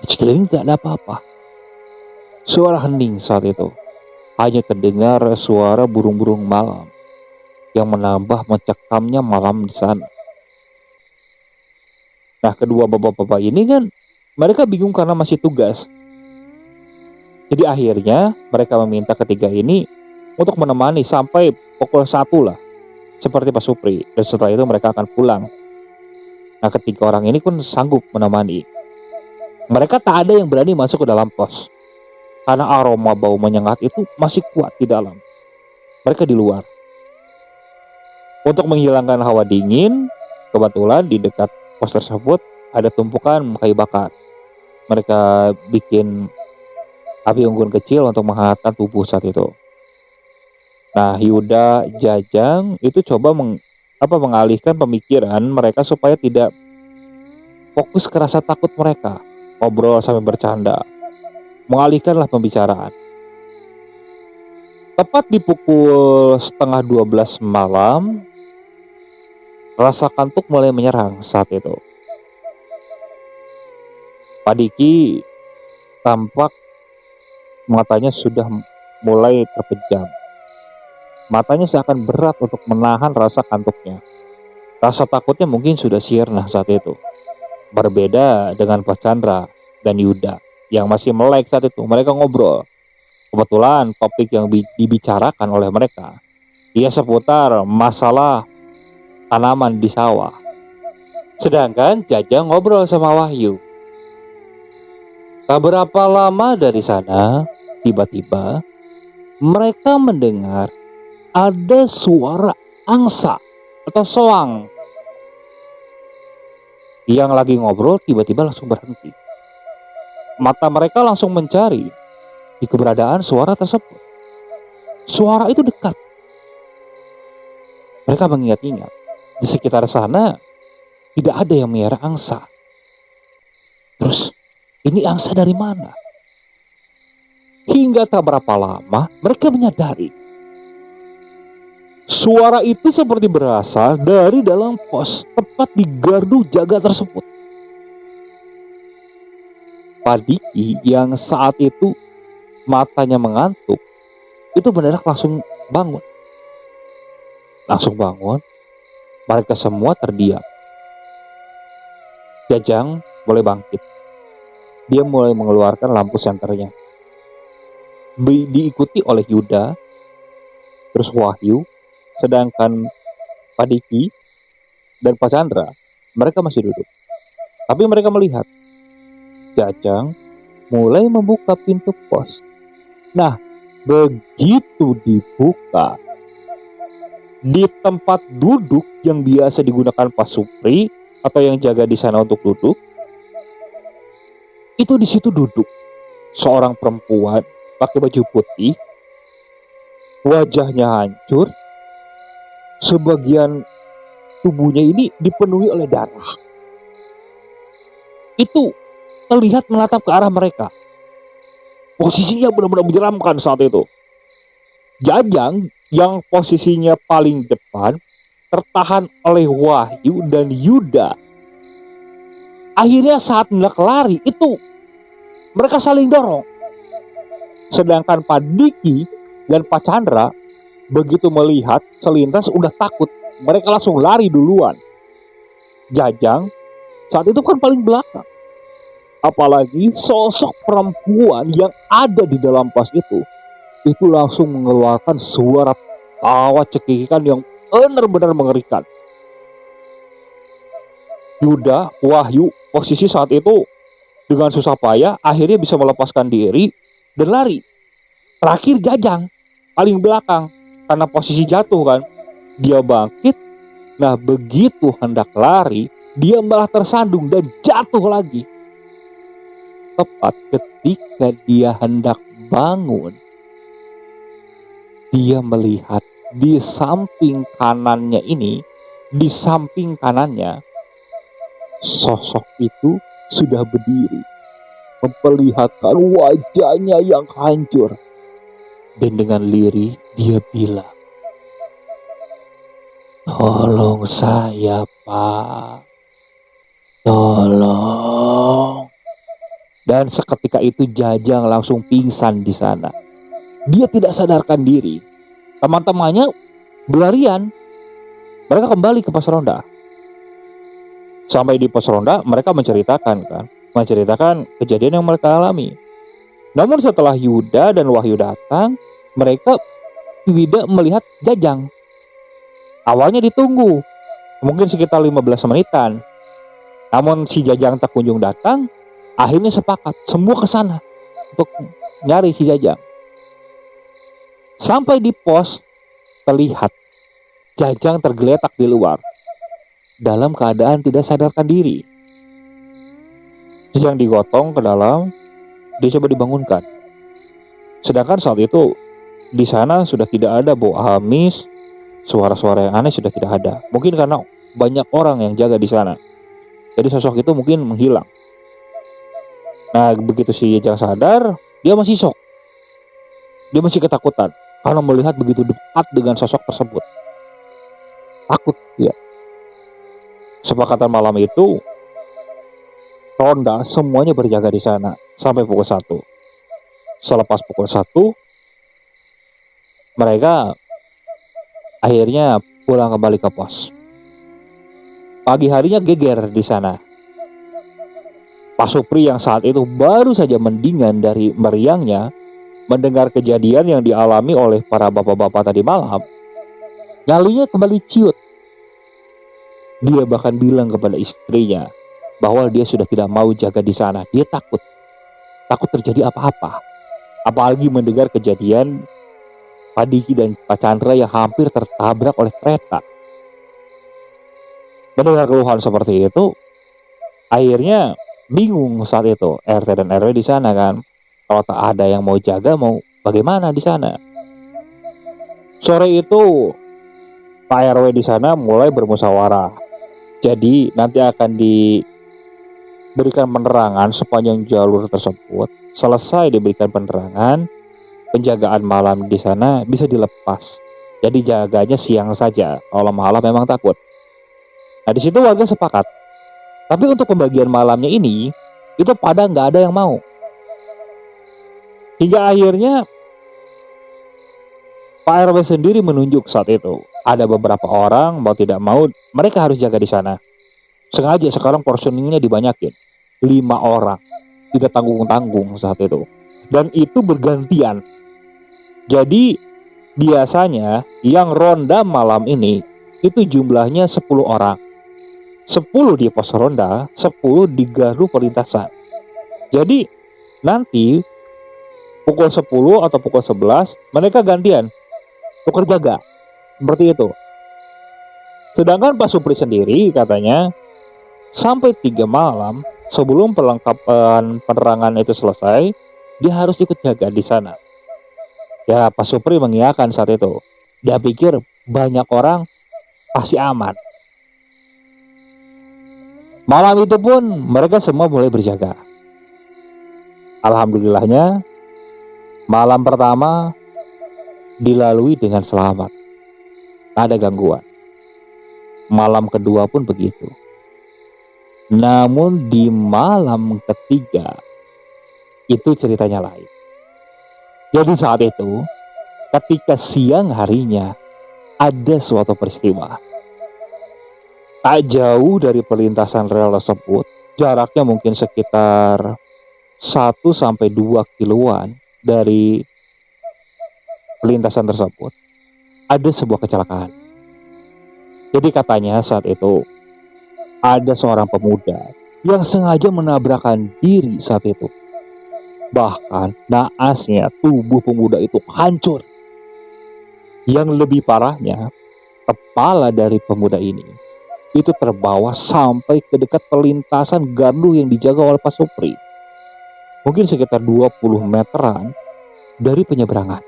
Di sekeliling tidak ada apa-apa. Suara hening saat itu. Hanya terdengar suara burung-burung malam yang menambah mencekamnya malam di sana. Nah, kedua bapak-bapak ini kan mereka bingung karena masih tugas. Jadi akhirnya mereka meminta ketiga ini untuk menemani sampai pukul 1 lah. Seperti Pak Supri. Dan setelah itu mereka akan pulang. Nah, ketiga orang ini pun sanggup menemani. Mereka tak ada yang berani masuk ke dalam pos. Karena aroma bau menyengat itu masih kuat di dalam. Mereka di luar. Untuk menghilangkan hawa dingin, kebetulan di dekat pos tersebut ada tumpukan kayu bakar. Mereka bikin api unggun kecil untuk menghangatkan tubuh saat itu. Nah, Yuda, Jajang itu coba mengalihkan pemikiran mereka supaya tidak fokus ke rasa takut mereka. Ngobrol sambil bercanda. Mengalihkanlah pembicaraan. Tepat di pukul 11:30 malam, rasa kantuk mulai menyerang saat itu. Pak Diki tampak matanya sudah mulai terpejam. Matanya seakan berat untuk menahan rasa kantuknya. Rasa takutnya mungkin sudah sirna saat itu. Berbeda dengan Pak Chandra dan Yuda yang masih melek saat itu. Mereka ngobrol. Kebetulan topik yang dibicarakan oleh mereka ia seputar masalah tanaman di sawah. Sedangkan Jajang ngobrol sama Wahyu. Tak berapa lama dari sana, tiba-tiba mereka mendengar ada suara angsa atau soang. Yang lagi ngobrol tiba-tiba langsung berhenti. Mata mereka langsung mencari di keberadaan suara tersebut. Suara itu dekat. Mereka mengingat-ingat. Di sekitar sana tidak ada yang melihara angsa. Terus ini angsa dari mana? Hingga tak berapa lama mereka menyadari suara itu seperti berasal dari dalam pos tepat di gardu jaga tersebut. Pak Diki yang saat itu matanya mengantuk itu mendadak langsung bangun. Mereka semua terdiam. Jajang mulai bangkit. Dia mulai mengeluarkan lampu senternya. Diikuti oleh Yuda, terus Wahyu, sedangkan Pak Diki dan Pak Chandra mereka masih duduk. Tapi mereka melihat Jajang mulai membuka pintu pos. Nah, begitu dibuka, Di tempat duduk yang biasa digunakan Pak Supri atau yang jaga di sana untuk duduk, itu di situ duduk seorang perempuan pakai baju putih, wajahnya hancur, sebagian tubuhnya ini dipenuhi oleh darah. Itu terlihat menatap ke arah mereka. Posisinya benar-benar menyeramkan saat itu. Jajang yang posisinya paling depan tertahan oleh Wahyu dan Yuda. Akhirnya saat hendak lari itu mereka saling dorong. Sedangkan Pak Diki dan Pak Chandra begitu melihat selintas udah takut. Mereka langsung lari duluan. Jajang saat itu kan paling belakang. Apalagi sosok perempuan yang ada di dalam pos itu langsung mengeluarkan suara tawa cekikikan yang benar-benar mengerikan. Yuda, Wahyu, posisi saat itu dengan susah payah akhirnya bisa melepaskan diri dan lari. Terakhir Jajang, paling belakang, karena posisi jatuh kan. Dia bangkit, nah begitu hendak lari, dia malah tersandung dan jatuh lagi. Tepat ketika dia hendak bangun, dia melihat di samping kanannya sosok itu sudah berdiri, memperlihatkan wajahnya yang hancur. Dan dengan lirih dia bilang, "Tolong saya, Pak. Tolong." Dan seketika itu Jajang langsung pingsan di sana. Dia tidak sadarkan diri. Teman-temannya berlarian. Mereka kembali ke pos ronda. Sampai di pos ronda mereka menceritakan kejadian yang mereka alami. Namun setelah Yuda dan Wahyu datang, mereka tidak melihat Jajang. Awalnya ditunggu, mungkin sekitar 15 menitan. Namun si Jajang tak kunjung datang. Akhirnya sepakat semua ke sana untuk nyari si Jajang. Sampai di pos terlihat Jajang tergeletak di luar dalam keadaan tidak sadarkan diri. Jajang digotong ke dalam, dia coba dibangunkan. Sedangkan saat itu di sana sudah tidak ada bau amis, suara-suara yang aneh sudah tidak ada. Mungkin karena banyak orang yang jaga di sana. Jadi sosok itu mungkin menghilang. Nah begitu si Jajang sadar, dia masih shock. Dia masih ketakutan karena melihat begitu dekat dengan sosok tersebut. Takut dia. Sepakatan malam itu, ronda semuanya berjaga di sana sampai pukul 1. Selepas pukul 1, mereka akhirnya pulang kembali ke pos. Pagi harinya geger di sana. Pak Supri yang saat itu baru saja mendingan dari meriangnya mendengar kejadian yang dialami oleh para bapak-bapak tadi malam, nyalinya kembali ciut. Dia bahkan bilang kepada istrinya bahwa dia sudah tidak mau jaga di sana. Dia takut terjadi apa-apa. Apalagi mendengar kejadian Pak Diki dan Pak Chandra yang hampir tertabrak oleh kereta. Mendengar keluhan seperti itu, akhirnya bingung saat itu RT dan RW di sana kan. Kalau tak ada yang mau jaga, mau bagaimana di sana? Sore itu Pak RW di sana mulai bermusyawarah. Jadi nanti akan diberikan penerangan sepanjang jalur tersebut. Selesai diberikan penerangan, penjagaan malam di sana bisa dilepas. Jadi jaganya siang saja. Kalau malam memang takut. Nah di situ warga sepakat. Tapi untuk pembagian malamnya ini, itu pada nggak ada yang mau. Hingga akhirnya Pak RW sendiri menunjuk saat itu. Ada beberapa orang mau tidak mau, mereka harus jaga di sana. Sengaja sekarang portioningnya dibanyakin. 5 orang. Tidak tanggung-tanggung saat itu. Dan itu bergantian. Jadi biasanya yang ronda malam ini itu jumlahnya 10 orang. 10 di pos ronda, 10 di gardu perlintasan. Jadi nanti pukul 10 atau pukul 11 mereka gantian tukar jaga. Seperti itu. Sedangkan Pak Supri sendiri katanya sampai 3 malam sebelum perlengkapan penerangan itu selesai, dia harus ikut jaga di sana. Ya, Pak Supri mengiyakan saat itu. Dia pikir banyak orang pasti aman. Malam itu pun mereka semua mulai berjaga. Alhamdulillahnya, malam pertama dilalui dengan selamat. Tak ada gangguan. Malam kedua pun begitu. Namun di malam ketiga, itu ceritanya lain. Jadi saat itu, ketika siang harinya, ada suatu peristiwa. Tak jauh dari perlintasan rel tersebut, jaraknya mungkin sekitar 1 sampai 2 kiloan dari perlintasan tersebut, ada sebuah kecelakaan. Jadi katanya saat itu, ada seorang pemuda yang sengaja menabrakkan diri saat itu. Bahkan naasnya tubuh pemuda itu hancur. Yang lebih parahnya, kepala dari pemuda ini itu terbawa sampai ke dekat perlintasan gardu yang dijaga oleh Pak Supri. Mungkin sekitar 20 meteran dari penyeberangan.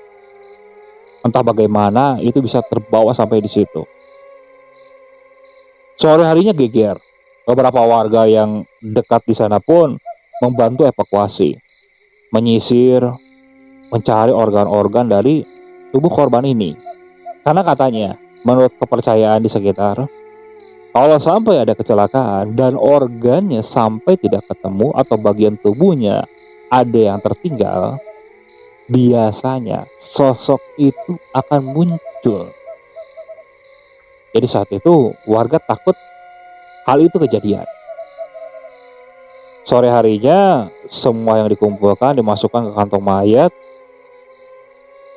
Entah bagaimana itu bisa terbawa sampai di situ. Sore harinya geger. Beberapa warga yang dekat di sana pun membantu evakuasi, menyisir, mencari organ-organ dari tubuh korban ini. Karena katanya, menurut kepercayaan di sekitar, kalau sampai ada kecelakaan dan organnya sampai tidak ketemu atau bagian tubuhnya ada yang tertinggal, biasanya sosok itu akan muncul. Jadi saat itu warga takut hal itu kejadian. Sore harinya semua yang dikumpulkan dimasukkan ke kantong mayat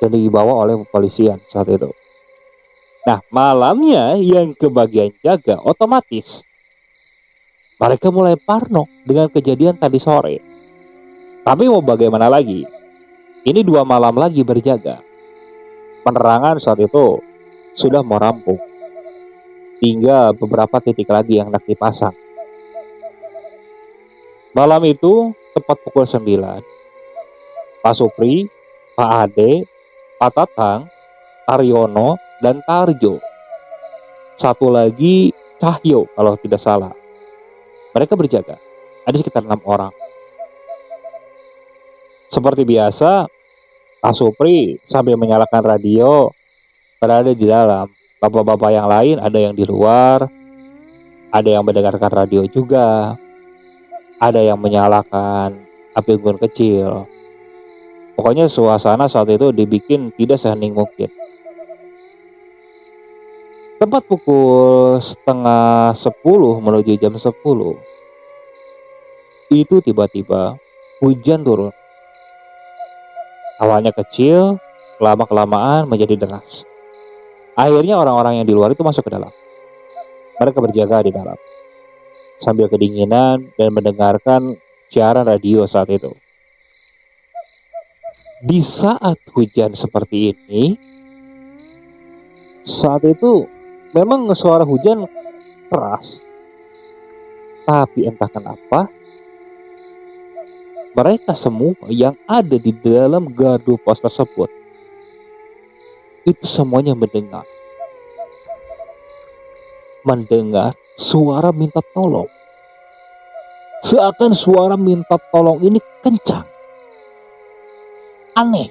dan dibawa oleh kepolisian saat itu. Nah, malamnya yang kebagian jaga otomatis mereka mulai parno dengan kejadian tadi sore. Tapi mau bagaimana lagi? Ini 2 malam lagi berjaga. Penerangan saat itu sudah mau rampung. Tinggal beberapa titik lagi yang hendak dipasang. Malam itu tepat pukul 9, Pak Supri, Pak Ade, Pak Tatang, Taryono, dan Tarjo. Satu lagi Cahyo kalau tidak salah. Mereka berjaga. Ada sekitar 6 orang. Seperti biasa, Pak Supri sambil menyalakan radio berada di dalam. Bapak-bapak yang lain ada yang di luar, ada yang mendengarkan radio juga, ada yang menyalakan api unggun kecil. Pokoknya suasana saat itu dibikin tidak sehening mungkin. Tepat pukul setengah 10 menuju jam 10, itu tiba-tiba hujan turun. Awalnya kecil, lama-kelamaan menjadi deras. Akhirnya orang-orang yang di luar itu masuk ke dalam. Mereka berjaga di dalam sambil kedinginan dan mendengarkan siaran radio saat itu. Di saat hujan seperti ini, saat itu memang suara hujan keras. Tapi entah kenapa, mereka semua yang ada di dalam gardu pos tersebut itu semuanya mendengar suara minta tolong. Seakan suara minta tolong ini kencang. Aneh.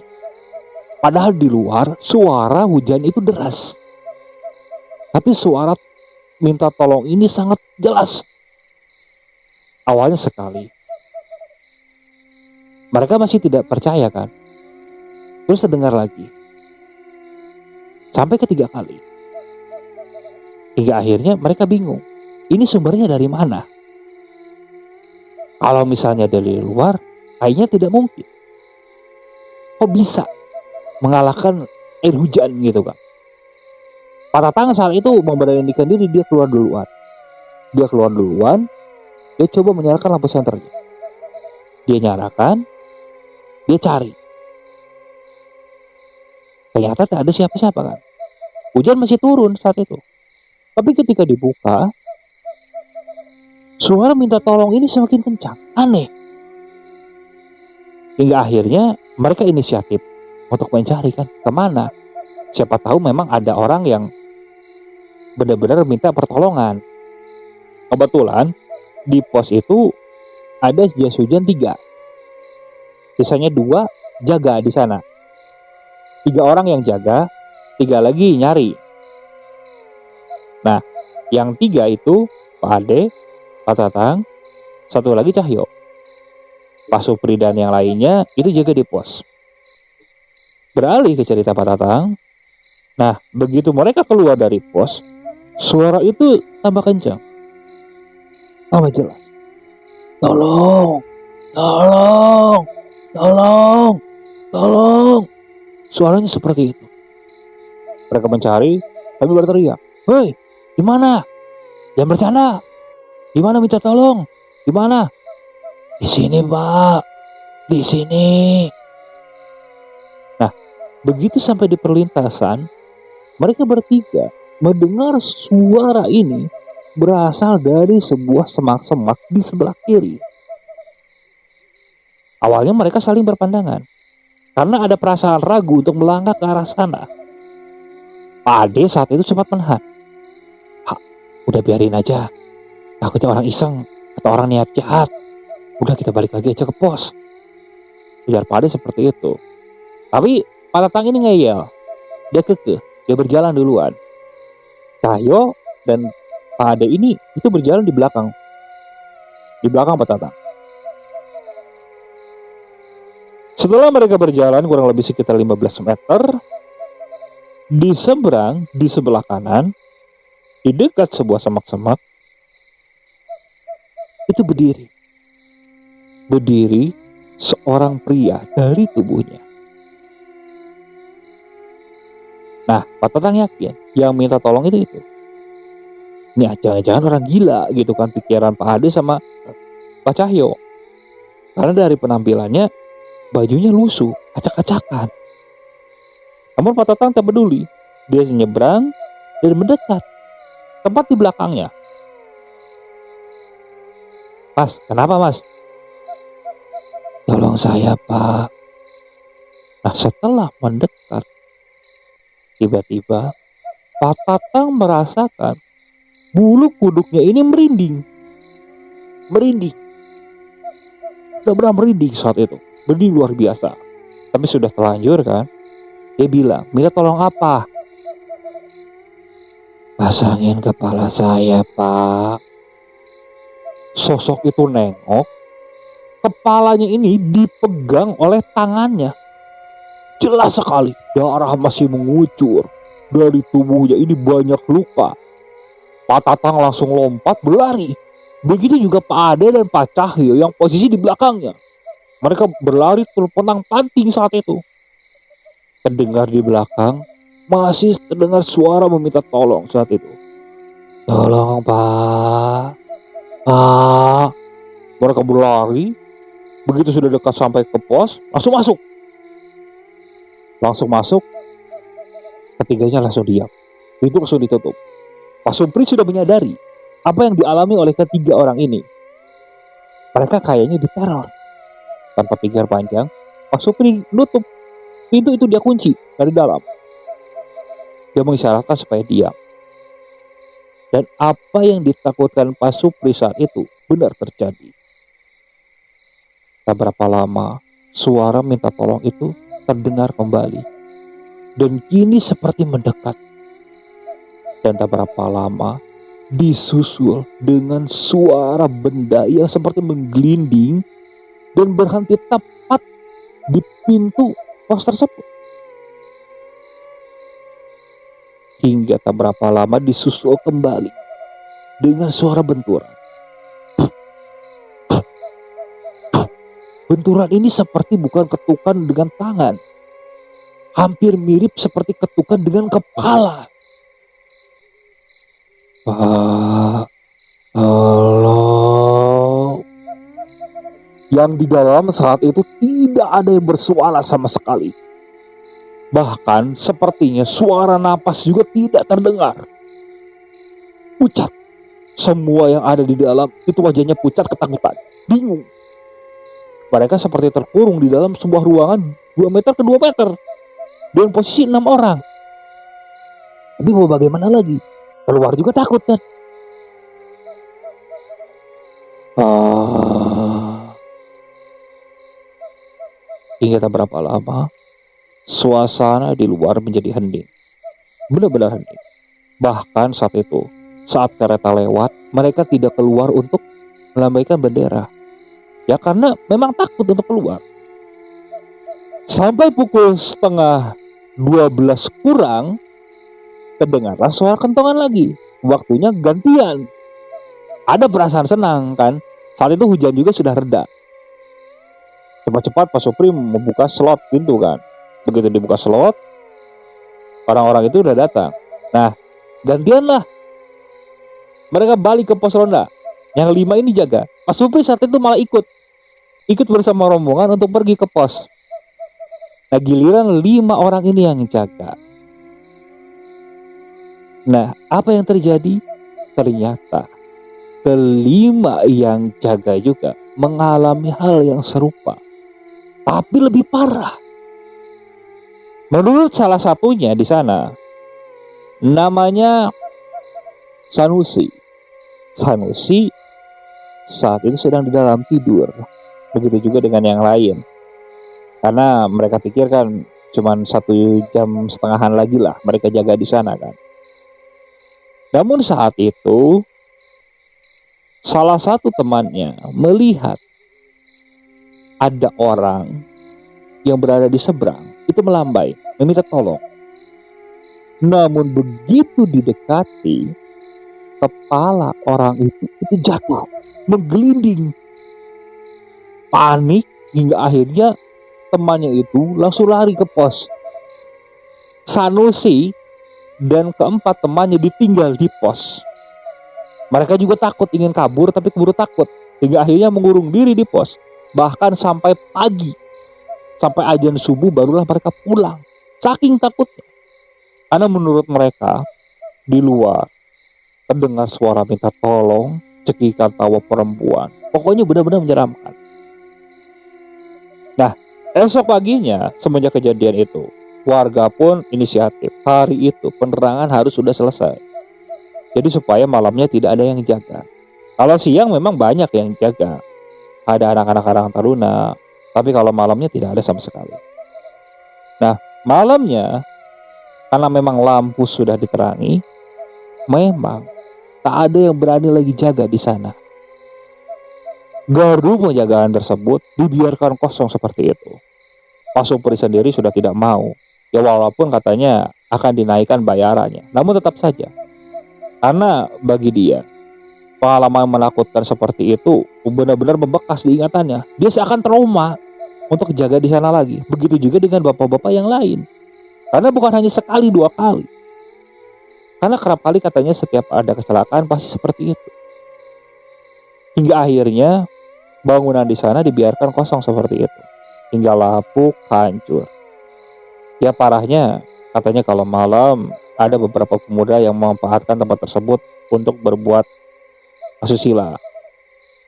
Padahal di luar suara hujan itu deras. Tapi suara minta tolong ini sangat jelas. Awalnya sekali. Mereka masih tidak percaya kan. Terus terdengar lagi. Sampai ketiga kali. Hingga akhirnya mereka bingung. Ini sumbernya dari mana? Kalau misalnya dari luar, kayaknya tidak mungkin. Kok bisa mengalahkan air hujan gitu kan? Pak Tatang saat itu memberanikan diri, dia keluar duluan. Dia coba menyalakan lampu senternya. Dia nyalakan, dia cari. Ternyata tak ada siapa-siapa kan. Hujan masih turun saat itu. Tapi ketika dibuka, suara minta tolong ini semakin kencang. Aneh. Hingga akhirnya mereka inisiatif untuk mencari kan kemana. Siapa tahu memang ada orang yang benar-benar minta pertolongan. Kebetulan di pos itu ada jas hujan 3. Sisanya 2 jaga di sana. 3 orang yang jaga, 3 lagi nyari. Nah, yang 3 itu Pak Ade, Pak Tatang, 1 lagi Cahyo. Pak Supri dan yang lainnya itu jaga di pos. Beralih ke cerita Pak Tatang. Nah, begitu mereka keluar dari pos, suara itu tambah kencang. Tambah jelas. Tolong, tolong, tolong, tolong. Suaranya seperti itu. Mereka mencari, kami berteriak. Hei, di mana? Jangan bercanda. Di mana minta tolong? Di mana? Di sini, Pak. Di sini. Nah, begitu sampai di perlintasan, mereka bertiga mendengar suara ini berasal dari sebuah semak-semak di sebelah kiri. Awalnya mereka saling berpandangan karena ada perasaan ragu untuk melangkah ke arah sana. Pak Ade saat itu sempat menahan. Udah biarin aja. Takutnya orang iseng atau orang niat jahat. Udah kita balik lagi aja ke pos. Ujar Pak Ade seperti itu. Tapi Pak Tatang ini ngeyel. Dia kekeh. Dia berjalan duluan. Cahyo dan Pak Ade ini itu berjalan di belakang. Di belakang Pak Tatang. Setelah mereka berjalan kurang lebih sekitar 15 meter, di seberang, di sebelah kanan, di dekat sebuah semak-semak, itu berdiri seorang pria dari tubuhnya. Nah, Pak Tatang yakin yang minta tolong itu. Ini jangan-jangan orang gila gitu kan, pikiran Pak Ade sama Pak Cahyo. Karena dari penampilannya bajunya lusuh, acak-acakan. Namun Pak Tatang tak peduli. Dia menyeberang dan mendekat tepat di belakangnya. Mas, kenapa mas? Tolong saya Pak. Nah, setelah mendekat, tiba-tiba Pak Tatang merasakan bulu kuduknya ini merinding. Benar-benar merinding saat itu. Merinding luar biasa. Tapi sudah terlanjur kan. Dia bilang, minta tolong apa? Pasangin kepala saya Pak. Sosok itu nengok. Kepalanya ini dipegang oleh tangannya. Jelas sekali darah masih mengucur. Dari tubuhnya ini banyak luka. Pak Tatang langsung lompat berlari. Begitu juga Pak Ade dan Pak Cahyo yang posisi di belakangnya. Mereka berlari terpontang-panting saat itu. Terdengar di belakang, masih terdengar suara meminta tolong saat itu. Tolong Pak. Pak. Mereka berlari. Begitu sudah dekat sampai ke pos, langsung masuk. Ketiganya langsung diam. Pintu langsung ditutup. Pak Supri sudah menyadari apa yang dialami oleh ketiga orang ini. Mereka kayaknya diteror. Tanpa pikir panjang, Pak Supri nutup pintu itu, dia kunci dari dalam. Dia mengisyaratkan supaya diam. Dan apa yang ditakutkan Pak Supri saat itu benar terjadi. Tak berapa lama, suara minta tolong itu terdengar kembali. Dan kini seperti mendekat. Dan tak berapa lama, disusul dengan suara benda yang seperti menggelinding dan berhenti tepat di pintu pos tersebut. Hingga tak berapa lama disusul kembali dengan suara benturan. Benturan ini seperti bukan ketukan dengan tangan. Hampir mirip seperti ketukan dengan kepala. Pak, tolong. Yang di dalam saat itu tidak ada yang bersuara sama sekali. Bahkan sepertinya suara napas juga tidak terdengar. pucat. Semua yang ada di dalam itu wajahnya pucat ketakutan, bingung. Mereka seperti terkurung di dalam sebuah ruangan 2 meter ke 2 meter dengan posisi 6 orang. Tapi mau bagaimana lagi? Keluar juga takut kan? Hingga tak berapa lama, suasana di luar menjadi hening. Benar-benar hening. Bahkan saat kereta lewat, mereka tidak keluar untuk melambaikan bendera. Ya karena memang takut untuk keluar. Sampai pukul setengah 12 kurang, kedengarlah suara kentongan lagi. Waktunya gantian. Ada perasaan senang kan? Saat itu hujan juga sudah reda. Cepat-cepat Pak Supri membuka slot pintu kan. Begitu dibuka slot, orang-orang itu udah datang. Nah, gantian lah. Mereka balik ke pos ronda. Yang 5 ini jaga. Pak Supri saat itu malah ikut bersama rombongan untuk pergi ke pos. Nah, giliran 5 orang ini yang jaga. Nah, apa yang terjadi? Ternyata kelima yang jaga juga mengalami hal yang serupa, tapi lebih parah. Menurut salah satunya di sana, namanya Sanusi. Sanusi saat itu sedang di dalam tidur. Begitu juga dengan yang lain. Karena mereka pikirkan cuman 1,5 jam lagi lah mereka jaga di sana kan. Namun saat itu salah satu temannya melihat ada orang yang berada di seberang itu melambai, meminta tolong. Namun begitu didekati, kepala orang itu jatuh, menggelinding. Panik hingga akhirnya temannya itu langsung lari ke pos. Sanusi dan keempat temannya ditinggal di pos. Mereka juga takut, ingin kabur tapi keburu takut. Hingga akhirnya mengurung diri di pos. Bahkan sampai pagi, sampai azan subuh barulah mereka pulang. Saking takutnya. Karena menurut mereka di luar terdengar suara minta tolong, cekikan tawa perempuan. Pokoknya benar-benar menyeramkan. Nah, esok paginya semenjak kejadian itu, warga pun inisiatif. Hari itu penerangan harus sudah selesai. Jadi supaya malamnya tidak ada yang jaga. Kalau siang memang banyak yang jaga. Ada anak-anak Karang Taruna. Tapi kalau malamnya tidak ada sama sekali. Nah, malamnya karena memang lampu sudah diterangi, memang tak ada yang berani lagi jaga di sana. Gardu penjagaan tersebut dibiarkan kosong seperti itu. Pak Supri sendiri sudah tidak mau. Ya walaupun katanya akan dinaikkan bayarannya. Namun tetap saja. Karena bagi dia, pengalaman menakutkan seperti itu benar-benar membekas di ingatannya. Dia seakan trauma untuk jaga di sana lagi. Begitu juga dengan bapak-bapak yang lain. Karena bukan hanya sekali 2 kali. Karena kerap kali katanya setiap ada kecelakaan pasti seperti itu. Hingga akhirnya bangunan di sana dibiarkan kosong seperti itu. Hingga lapuk, hancur. Ya parahnya katanya kalau malam ada beberapa pemuda yang memanfaatkan tempat tersebut untuk berbuat asusila.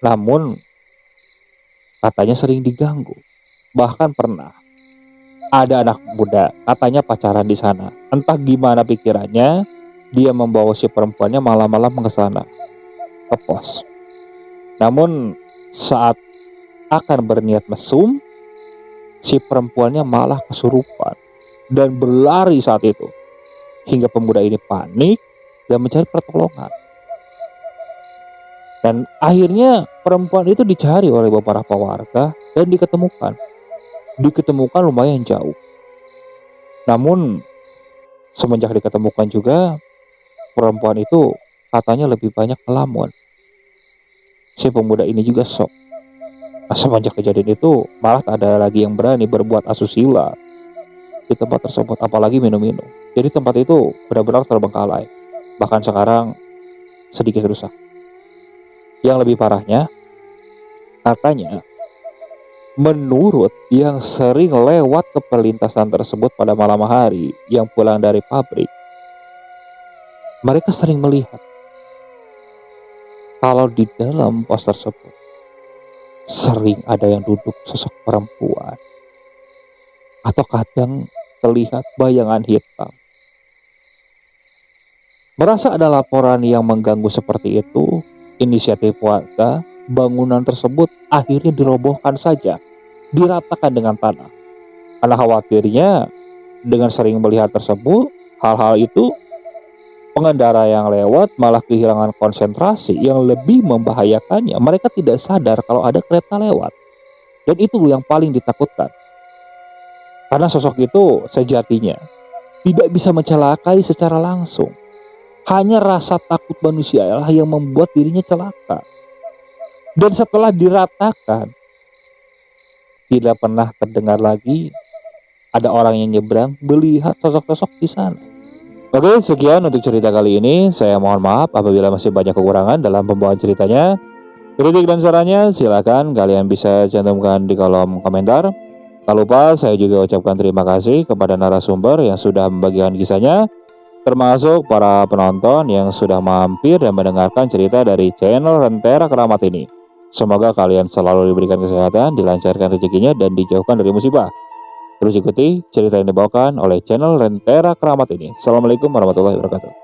Namun katanya sering diganggu. Bahkan pernah ada anak muda katanya pacaran di sana. Entah gimana pikirannya, dia membawa si perempuannya malam-malam ke sana, ke pos. Namun saat akan berniat mesum, si perempuannya malah kesurupan dan berlari saat itu. Hingga pemuda ini panik dan mencari pertolongan. Dan akhirnya perempuan itu dicari oleh beberapa warga dan diketemukan. Diketemukan lumayan jauh. Namun semenjak diketemukan juga, perempuan itu katanya lebih banyak melamun. Si pemuda ini juga shock. Nah, semenjak kejadian itu malah tak ada lagi yang berani berbuat asusila di tempat tersebut, apalagi minum-minum. Jadi tempat itu benar-benar terbengkalai. Bahkan sekarang sedikit rusak. Yang lebih parahnya, katanya menurut yang sering lewat ke perlintasan tersebut pada malam hari yang pulang dari pabrik, mereka sering melihat kalau di dalam pos tersebut sering ada yang duduk sosok perempuan atau kadang terlihat bayangan hitam. Merasa ada laporan yang mengganggu seperti itu, inisiatif warga, bangunan tersebut akhirnya dirobohkan saja, diratakan dengan tanah. Karena khawatirnya dengan sering melihat tersebut, hal-hal itu pengendara yang lewat malah kehilangan konsentrasi yang lebih membahayakannya. Mereka tidak sadar kalau ada kereta lewat. Dan itu yang paling ditakutkan. Karena sosok itu sejatinya tidak bisa mencelakai secara langsung. Hanya rasa takut manusia lah yang membuat dirinya celaka. Dan setelah diratakan, tidak pernah terdengar lagi ada orang yang nyebrang melihat sosok-sosok di sana. Oke, sekian untuk cerita kali ini. Saya mohon maaf apabila masih banyak kekurangan dalam pembawaan ceritanya. Kritik dan sarannya silakan kalian bisa cantumkan di kolom komentar. Tak lupa saya juga ucapkan terima kasih kepada narasumber yang sudah membagikan kisahnya, termasuk para penonton yang sudah mampir dan mendengarkan cerita dari channel Rentera Keramat ini. Semoga kalian selalu diberikan kesehatan, dilancarkan rezekinya, dan dijauhkan dari musibah. Terus ikuti cerita yang dibawakan oleh channel Rentera Keramat ini. Assalamualaikum warahmatullahi wabarakatuh.